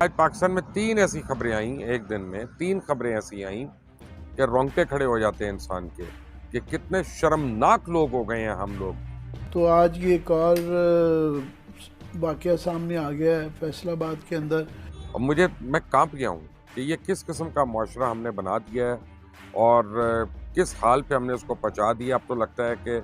आज पाकिस्तान में 3 ऐसी खबरें आई एक दिन में, 3 खबरें ऐसी आई कि रोंगटे खड़े हो जाते हैं इंसान के कि कितने शर्मनाक लोग हो गए हैं हम लोग। तो आज ये एक और वाकया सामने आ गया है फैसलाबाद के अंदर। और मैं कांप गया हूँ कि ये किस किस्म का मुआशरा हमने बना दिया है और किस हाल पे हमने उसको पहुंचा दिया। अब तो लगता है कि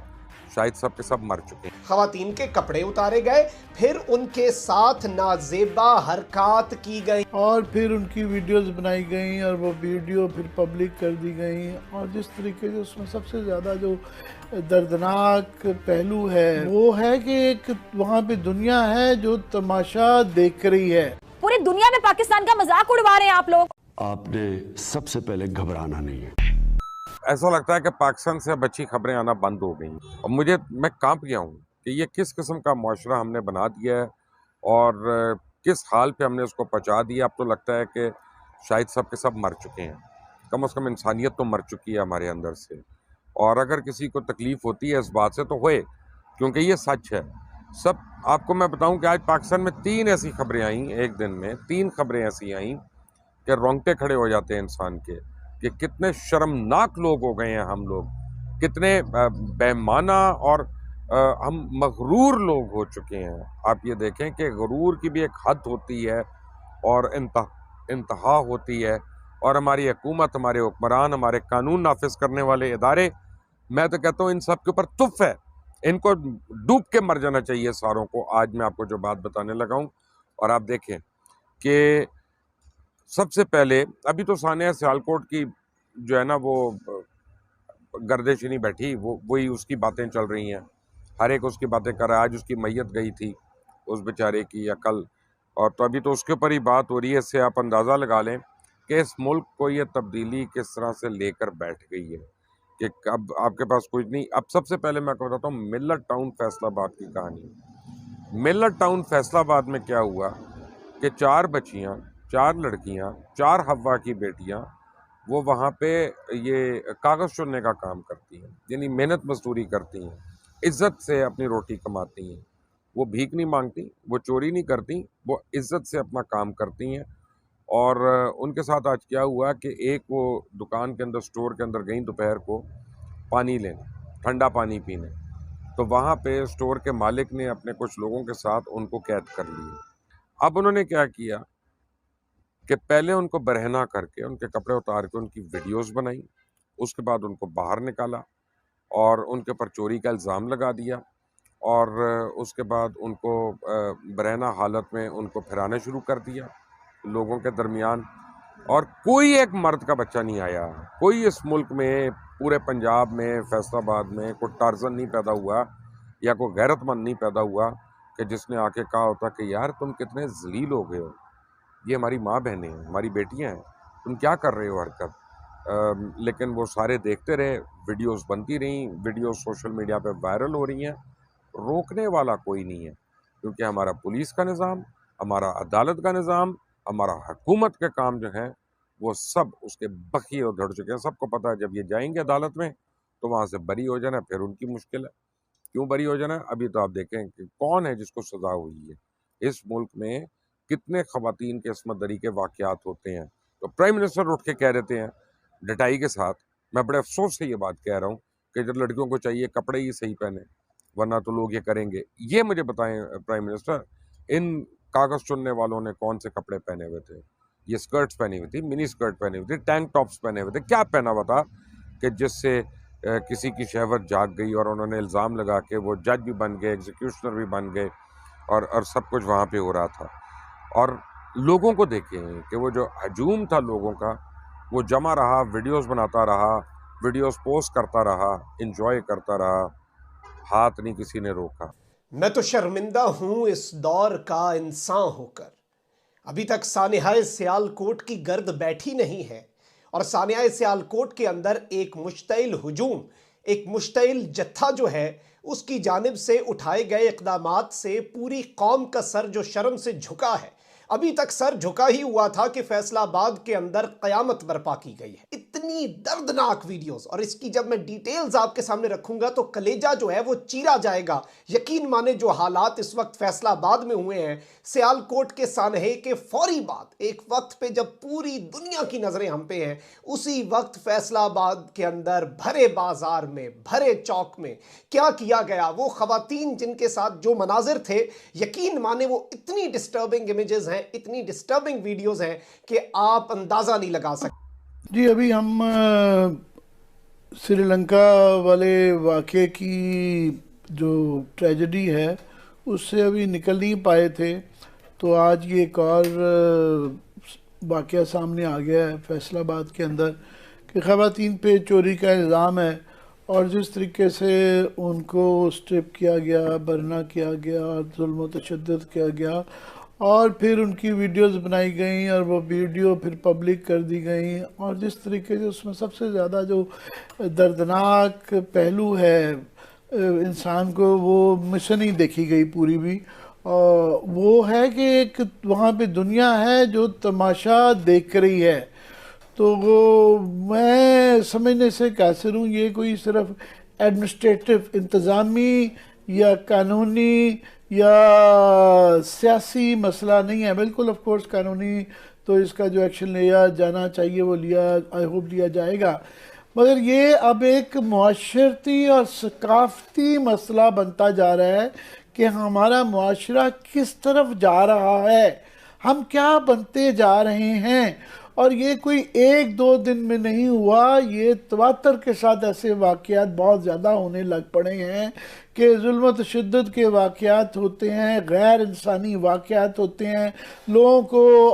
शायद सब के सब मर चुके हैं। खवातीन के कपड़े उतारे गए, फिर उनके साथ नाजेबा हरकत की गई और फिर उनकी वीडियोस बनाई गई और वो वीडियो फिर पब्लिक कर दी गई। और जिस तरीके से उसमें सबसे ज़्यादा जो दर्दनाक पहलू है वो है कि एक वहाँ पे दुनिया है जो तमाशा देख रही है। पूरी दुनिया में पाकिस्तान का मजाक उड़वा रहे हैं आप लोग। आपने सबसे पहले घबराना नहीं है। ऐसा लगता है कि पाकिस्तान से अब अच्छी खबरें आना बंद हो गई और मैं कांप गया हूँ कि ये किस किस्म का मुआशरा हमने बना दिया है और किस हाल पे हमने उसको पहुंचा दिया। अब तो लगता है कि शायद सब के सब मर चुके हैं। कम से कम इंसानियत तो मर चुकी है हमारे अंदर से। और अगर किसी को तकलीफ होती है इस बात से तो होए, क्योंकि ये सच है। सब आपको मैं बताऊं कि आज पाकिस्तान में 3 ऐसी खबरें आई एक दिन में, 3 खबरें ऐसी आई कि रोंगटे खड़े हो जाते हैं इंसान के कि कितने शर्मनाक लोग हो गए हैं हम लोग, कितने बेईमाना और हम मगरूर लोग हो चुके हैं। आप ये देखें कि गरूर की भी एक हद होती है और इंतहा होती है। और हमारी हुकूमत, हमारे हुक्मरान, हमारे कानून नाफिज करने वाले इदारे, मैं तो कहता हूँ इन सब के ऊपर तुफ है। इनको डूब के मर जाना चाहिए सारों को। आज मैं आपको जो बात बताने लगा हूँ, और आप देखें कि सबसे पहले अभी तो सानिया सियालकोट की जो है ना वो गर्दिश ही नहीं बैठी, वही उसकी बातें चल रही हैं। हर एक उसकी बातें कर रहा है। आज उसकी मैयत गई थी उस बेचारे की, या कल, और तो अभी तो उसके ऊपर ही बात हो रही है। इससे आप अंदाज़ा लगा लें कि इस मुल्क को ये तब्दीली किस तरह से लेकर बैठ गई है कि अब आपके पास कुछ नहीं। अब सबसे पहले मैं आपको बताता हूँ मिल्लत टाउन फैसलाबाद की कहानी। मिल्लत टाउन फैसलाबाद में क्या हुआ कि 4 बच्चियाँ, 4 लड़कियाँ, 4 हव्वा की बेटियाँ, वो वहाँ पे ये कागज़ चुनने का काम करती हैं, यानी मेहनत मजदूरी करती हैं, इज़्ज़त से अपनी रोटी कमाती हैं। वो भीख नहीं मांगती, वो चोरी नहीं करती, वो इज़्ज़त से अपना काम करती हैं। और उनके साथ आज क्या हुआ कि एक वो दुकान के अंदर, स्टोर के अंदर गई दोपहर को पानी लेने, ठंडा पानी पीने। तो वहाँ पे स्टोर के मालिक ने अपने कुछ लोगों के साथ उनको कैद कर लिए। अब उन्होंने क्या किया कि पहले उनको बरहना करके, उनके कपड़े उतार के उनकी वीडियोस बनाई, उसके बाद उनको बाहर निकाला और उनके ऊपर चोरी का इल्ज़ाम लगा दिया। और उसके बाद उनको बरहना हालत में उनको फिराना शुरू कर दिया लोगों के दरमियान। और कोई एक मर्द का बच्चा नहीं आया, कोई इस मुल्क में, पूरे पंजाब में, फैसलाबाद में कोई टार्जन नहीं पैदा हुआ या कोई गैरतमंद नहीं पैदा हुआ कि जिसने आके कहा होता कि यार तुम कितने जलील हो गए हो, ये हमारी माँ बहनें हैं, हमारी बेटियां हैं, तुम क्या कर रहे हो हरकत। लेकिन वो सारे देखते रहे, वीडियोस बनती रहीं, वीडियोस सोशल मीडिया पे वायरल हो रही हैं। रोकने वाला कोई नहीं है, क्योंकि हमारा पुलिस का निज़ाम, हमारा अदालत का निज़ाम, हमारा हुकूमत के काम जो हैं वो सब उसके बखिए उधड़ चुके हैं। सबको पता है जब ये जाएंगे अदालत में तो वहाँ से बरी हो जाना फिर उनकी मुश्किल है। क्यों बरी हो जाना? अभी तो आप देखें कि कौन है जिसको सज़ा हुई है। इस मुल्क में कितने ख़वातीन के इस्मत दरी के वाक़यात होते हैं। तो प्राइम मिनिस्टर उठ के कह देते हैं डटाई के साथ, मैं बड़े अफसोस से ये बात कह रहा हूँ कि जब लड़कियों को चाहिए कपड़े ही सही पहने, वरना तो लोग ये करेंगे। ये मुझे बताएं प्राइम मिनिस्टर, इन कागज़ चुनने वालों ने कौन से कपड़े पहने हुए थे? ये स्कर्ट्स पहनी हुई थी, मिनी स्कर्ट पहनी हुई थी, टैंक टॉप्स पहने हुए थे, क्या पहना हुआ था कि जिससे किसी की शहवत जाग गई और उन्होंने इल्ज़ाम लगा के वो जज भी बन गए, एग्जीक्यूशनर भी बन गए, और सब कुछ वहाँ पे हो रहा था। और लोगों को देखें कि वो जो हजूम था लोगों का, वो जमा रहा, वीडियोस बनाता रहा, वीडियोस पोस्ट करता रहा, एंजॉय करता रहा, हाथ नहीं किसी ने रोका। मैं तो शर्मिंदा हूं इस दौर का इंसान होकर। अभी तक सानिया सियालकोट की गर्द बैठी नहीं है और सानिया सियालकोट के अंदर एक मुश्तइल हुजूम, एक मुश्तइल जत्था जो है उसकी जानिब से उठाए गए इक़दामात से पूरी कौम का सर जो शर्म से झुका है अभी तक सर झुका ही हुआ था कि फैसलाबाद के अंदर कयामत बर्पा की गई है। इतनी दर्दनाक वीडियोस, और इसकी जब मैं डिटेल्स आपके सामने रखूंगा तो कलेजा जो है वो चीरा जाएगा। यकीन माने जो हालात इस वक्त फैसलाबाद में हुए हैं, सियालकोट के सानहे के फौरी बाद, एक वक्त पे जब पूरी दुनिया की नजरें हम पे हैं, उसी वक्त फैसलाबाद के अंदर भरे बाजार में, भरे चौक में क्या किया गया, वो खवातीन जिनके साथ जो मनाजिर थे, यकीन माने वो इतनी डिस्टर्बिंग इमेजेस हैं, इतनी डिस्टर्बिंग वीडियोस हैं कि आप अंदाजा नहीं लगा सकते। जी, अभी हम श्रीलंका वाले वाक़े की जो ट्रेजेडी है उससे अभी निकल नहीं पाए थे, तो आज ये एक और वाक़या सामने आ गया है फैसलाबाद के अंदर कि ख़वातीन पे चोरी का इल्ज़ाम है और जिस तरीके से उनको स्ट्रिप किया गया, बरना किया गया और जुल्म व तशद्दुद किया गया और फिर उनकी वीडियोस बनाई गई और वो वीडियो फिर पब्लिक कर दी गई, और जिस तरीके से उसमें सबसे ज़्यादा जो दर्दनाक पहलू है इंसान को, वो मिशन ही देखी गई पूरी भी, और वो है कि एक वहाँ पे दुनिया है जो तमाशा देख रही है। तो वो मैं समझने से कैसे हूँ, ये कोई सिर्फ एडमिनिस्ट्रेटिव इंतज़ामी या कानूनी या सियासी मसला नहीं है। बिल्कुल ऑफ कोर्स कानूनी तो इसका जो एक्शन लिया जाना चाहिए वो लिया, आई होप लिया जाएगा, मगर ये अब एक मुआशरती और सकाफती मसला बनता जा रहा है कि हमारा मुआशरा किस तरफ जा रहा है, हम क्या बनते जा रहे हैं। और ये कोई एक दो दिन में नहीं हुआ, ये तवातर के साथ ऐसे वाक़यात बहुत ज़्यादा होने लग पड़े हैं कि जुल्म तशद्दुद के वाक़यात होते हैं, गैर इंसानी वाक़यात होते हैं, लोगों को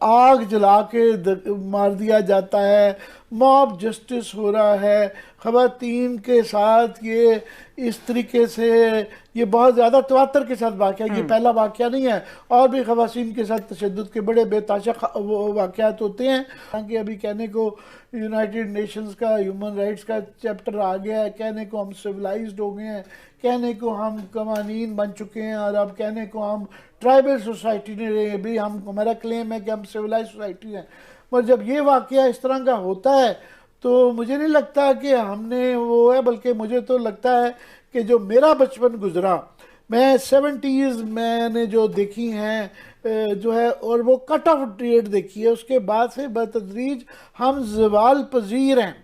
आग जला के मार दिया जाता है, मॉब जस्टिस हो रहा है, ख़वातीन के साथ ये इस तरीके से ये बहुत ज़्यादा तवातर के साथ वाक़या, ये पहला वाक़या नहीं है, और भी ख़वातीन के साथ तशद्दुद के बड़े बेताशा वाक़यात होते हैं। कि अभी कहने को यूनाइटेड नेशंस का ह्यूमन राइट्स का चैप्टर आ गया है, कहने को हम सिविलाइज्ड हो गए हैं, कहने को हम कवानीन बन चुके हैं, और अब कहने को हम ट्राइबल सोसाइटी नहीं रहे, भी हम, हमारा क्लेम है कि हम सिविलाइज सोसाइटी हैं। पर जब ये वाक़या इस तरह का होता है तो मुझे नहीं लगता कि हमने वो है, बल्कि मुझे तो लगता है कि जो मेरा बचपन गुजरा, मैं 70s मैंने जो देखी हैं जो है, और वो कट ऑफ डेट देखी है, उसके बाद से बतदरीज हम ज़वाल पजीर हैं,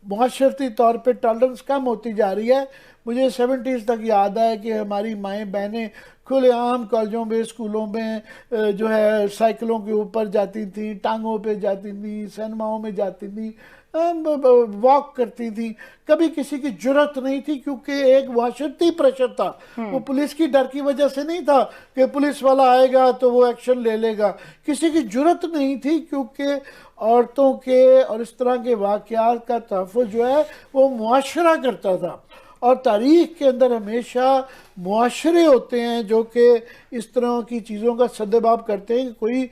मुआशरती तौर पे टॉलरेंस कम होती जा रही है। मुझे 70s तक याद है कि हमारी माएँ बहनें खुलेआम कॉलेजों में, स्कूलों में जो है साइकिलों के ऊपर जाती थी, टांगों पे जाती थी, सिनेमाओं में जाती थी, वॉक करती थी, कभी किसी की जुर्रत नहीं थी क्योंकि एक माशरती प्रेशर था। वो पुलिस की डर की वजह से नहीं था कि पुलिस वाला आएगा तो वो एक्शन ले लेगा, किसी की जुर्रत नहीं थी क्योंकि औरतों के और इस तरह के वाक़यात का तहफ़्फ़ुज़ जो है वो मुआशरा करता था। और तारीख़ के अंदर हमेशा मुआशरे होते हैं जो कि इस तरह की चीज़ों का सद्देबाब करते हैं कि कोई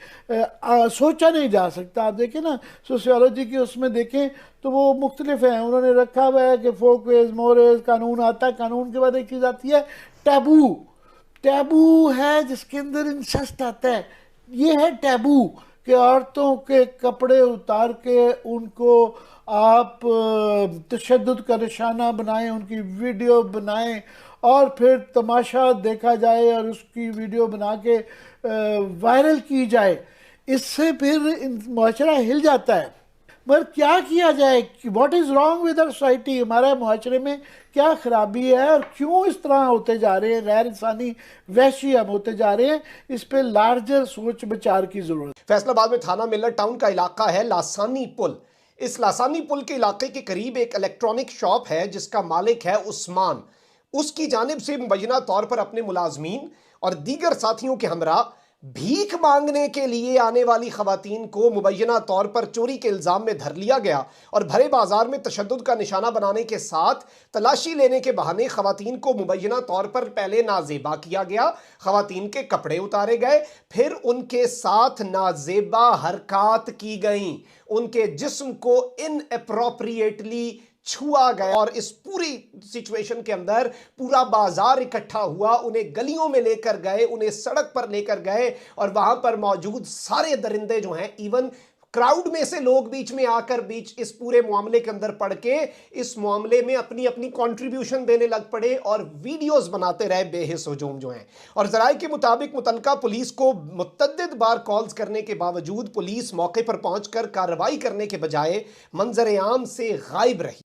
सोचा नहीं जा सकता। आप देखें ना, सोशियोलॉजी के उसमें देखें तो वो मुख्तलिफ हैं, उन्होंने रखा हुआ है कि फोकवेज, मोरेज, कानून आता है, कानून के बाद एक चीज़ आती है टैबू। टैबू है जिसके अंदर इंसेस्ट आता है, ये है टैबू कि औरतों के कपड़े उतार के उनको आप तशद्दुद का निशाना बनाएं, उनकी वीडियो बनाएं और फिर तमाशा देखा जाए और उसकी वीडियो बना के वायरल की जाए, इससे फिर मुआशरा हिल जाता है। मगर क्या किया जाए, what is wrong with our society, हमारे मुआशरे में क्या खराबी है और क्यों इस तरह होते जा रहे हैं, गैर इंसानी वहशी हम होते जा रहे हैं, इस पे लार्जर सोच विचार की जरूरत। फैसलाबाद में थाना मिलर टाउन का इलाका है लासानी पुल। इस लासानी पुल के इलाके के करीब एक इलेक्ट्रॉनिक शॉप है जिसका मालिक है उस्मान। उसकी जानिब से मुबैना तौर पर अपने मुलाजमीन और दीगर साथियों के हमरा भीख मांगने के लिए आने वाली खवातीन को मुबैना तौर पर चोरी के इल्जाम में धर लिया गया और भरे बाजार में तशद्दुद का निशाना बनाने के साथ तलाशी लेने के बहाने खवातीन को मुबैना तौर पर पहले नाजेबा किया गया, खवातीन के कपड़े उतारे गए, फिर उनके साथ नाजेबा हरकत की गई, उनके जिस्म को इनएप्रोप्रिएटली छुआ गया और इस पूरी सिचुएशन के अंदर पूरा बाजार इकट्ठा हुआ, उन्हें गलियों में लेकर गए, उन्हें सड़क पर लेकर गए और वहां पर मौजूद सारे दरिंदे जो हैं, इवन क्राउड में से लोग बीच में आकर इस पूरे मामले के अंदर पड़ के इस मामले में अपनी अपनी कंट्रीब्यूशन देने लग पड़े और वीडियोस बनाते रहे बेहिस हुजूम जो हैं। और जराये के मुताबिक मुतलका पुलिस को मुतअद्दिद बार कॉल्स करने के बावजूद पुलिस मौके पर पहुंचकर कार्रवाई करने के बजाय मंजर आम से गायब रही।